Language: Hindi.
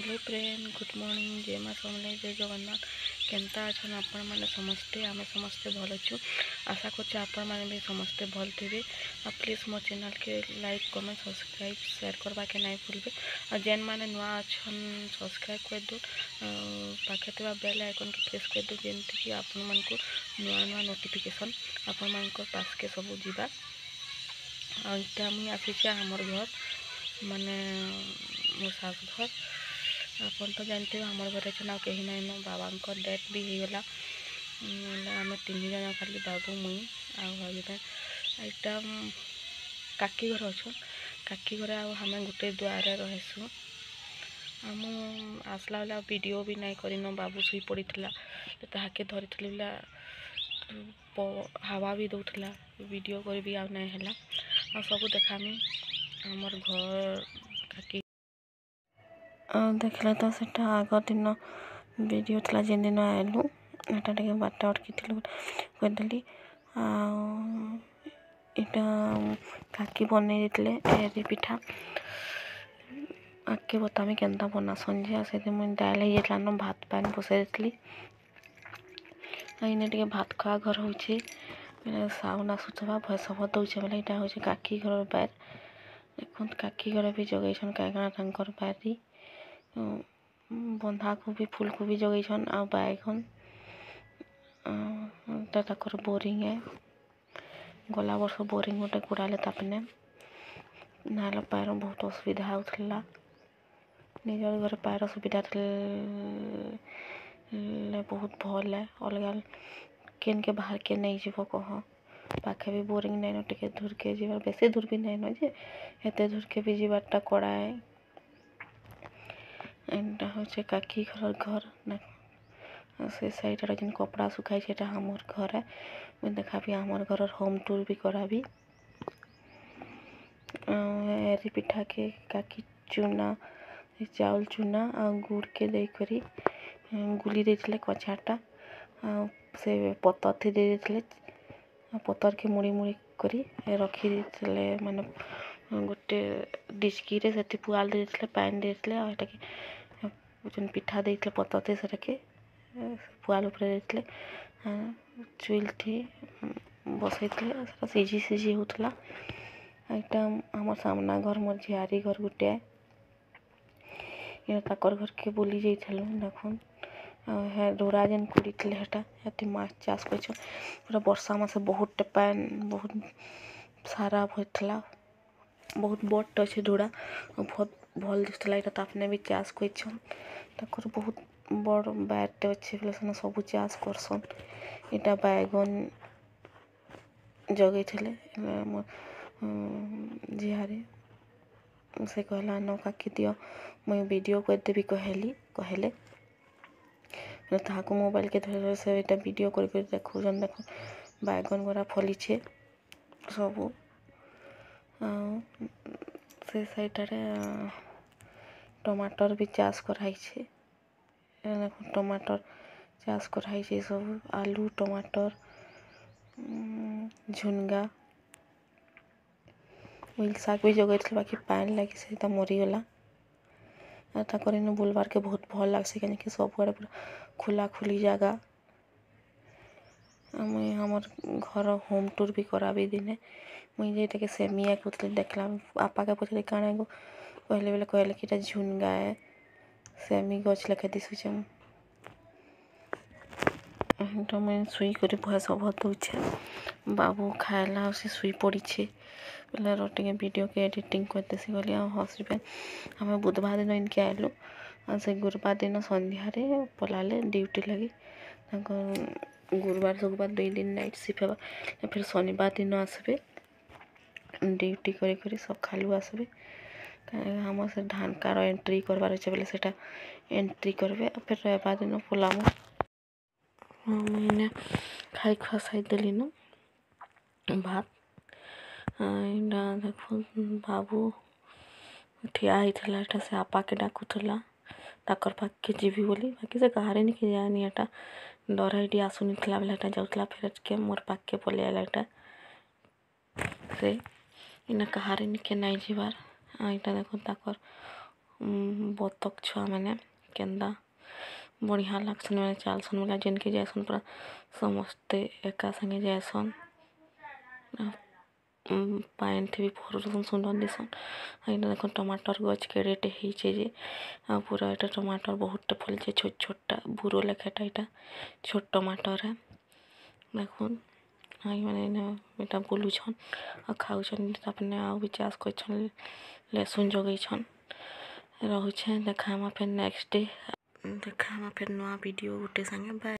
हेलो फ्रेंड गुड मॉर्निंग जय माँ समले जय जगन्नाथ केनता अच्छन आपण मैंने समस्ते आम समस्ते भल अच्छु आशा कर आपण मैंने भी समस्ते भल थे प्लीज मो चैनल के लाइक कमेंट सब्सक्राइब शेयर करवा के नहीं भूलबे और जेन मैंने नुआ अच्छन सब्सक्राइब कर दो पाखे थे बेल आइकन के प्रेस कर दो जमती कि आपण मन को नुआ नुआ नोटिफिकेशन आपण मान पास के सब जीवा आटा मुई आसी आमर घर माने मो सास घर आपन तो जानते आम घर ना कहीं ना नो बाबा डेथ भी हो गला आम तीन जन खाली बाबू मुई आईटा काकी घर अच्छन काकी घर आम गोटे दुआरे रहसु आम आसला बेला वीडियो भी नहीं करन बाबू शुई पड़ा ताके धरी हवा भी दौला वीडियो कर भी नहीं है आ सब देखामी आमर घर काकी देखला तो सेटा आग दिन वीडियो थला जेन दिन आलु एटा टे बाटा अटकी कहदेली आटा काकी बनई देते एरी पिठा आगे बतामी केन्ता बनासन जे से मुझे डाल हो जाता न भात पान बसई देती इन टे भात खा घर हो साउंड आसूबा भय सब दौचे बोले यहाँ हूँ काकी घर बैर देख काकी घर भी जगैन कहीं बारी बंधा कोबी फूलकोबी जगैन आ बैगन तक बोरिंग है गला वर्ष बोरिंग गोटे गुड़ाले तापने ना पैर बहुत असुविधा होता निजर घर पैर सुविधा बहुत भल है अलग केन के बाहर के नहीं जीव कह पाखे भी बोरिंग नहीं न टे दूर के जीवार बेसी दूर भी नहीं न जे एत दूर के भी जीवारटा कड़ा है एंटा हूँ काकी घर ना से साइड जिन कपड़ा सुखाई आमर घर है मुझे देखा भी आमर घर होम टूर भी करा भी एरी पिठा के काकी चूना चाउल चूना आ गुड़ के देकरी गुली देते कचाटा से पतर थी देते पतर के मुड़ी मुड़ी करी रखी देते माने गोटे डिस्की रे से पुआल देते पानी देते आटा के पिठा देते पतर थी से पुआल उपर देते चुल थी बसई सीझी सीझी होता एटा आम सामना घर मोर झियारी घर गोटे ताकर घर के बुली जाइलु देखुन डोरा जेन कुड़ी हेटा ये माछ चाष कर पूरा वर्षा मासे बहुत पान बहुत सारा होता बहुत बड़ अच्छे डोरा बहुत भल दिखला यहाँ तापने भी चाष कर बहुत बड़ बैरटे अच्छे बोले सब चाष करसन यहाँ बैगन जगै झियारी से कहला न काकी दियो मुई वीडियो करदेवी कहले ताकू मोबाइल के धर से यहाँ वीडियो कर देखुन देख बैगन गुड़ा फलीचे सबू से साइडे टमाटर भी चाष कराई देख टमाटर चाष कराई सब आलू टमाटर झुनगा उइल शाग भी जगै बाकी पानी लगी से मरीगला इन बुलबार के बहुत भल लगसी कहीं सब आड़े पूरा खुला खुली जगह मुई हमर घर होम टूर भी कराबी दिने मुई जेटा के सेमिया कहते देखला आपा के पचले काना गो कहले बेले कहले कि झुनगा है सेमी गछ लेखे दिशुचे तो मुई शुई कर भय सब दौचे बाबू खाएला से शुई पड़ी बोले रोटे वीडियो के एडिटिंग करते सी गली हसबैंड आम बुधवार दिन इनके आइलु से गुरुवार दिन संध्यारे पलाले ड्यूटी लगी गुरुवार शुक्रवार 2 दिन नाइट शिफ्ट है फिर शनिवार दिन आसबे ड्यूटी करी सकालू आसबे हम से धान कार एंट्री करवार अच्छे बोले से एंट्री करबे फिर रविवार दिन पलाम मैंने खाई खुआ साई देली न भात देख बाबू ठिया होता से आपा के डाकुला ताकर पाखे जीवी बोली बाकी से कहारे नहीं कि जानी एटा डर ये आसुनी बेले जाऊला फिर के मोर पाखे पलि आला एटा से इन कहारे निके नहीं जीवार यहाँ देख ताकर बतक छुआ मैंने केन्दा बढ़िया लागसन मैंने चलसन बोला जिनके जासन पूरा समस्ते एका संगे जासन पाइन थी भी फरुसन सुंदर दिसन एटा देख टमाटर गछ केड़ेटे होइछे जे पूरा एटा टमाटर बहुत फलछे छोट छोटा बुरो लेखाटा एटा छोट टमाटर है देखुन आई माने एटा बुलुछन आ खाउछन अपने आ भी चाष करछन लहसुन जगैछन रहुछे देखा हम फिर नेक्स्ट डे देखा हम फिर नया वीडियो गुटे संगे बाय।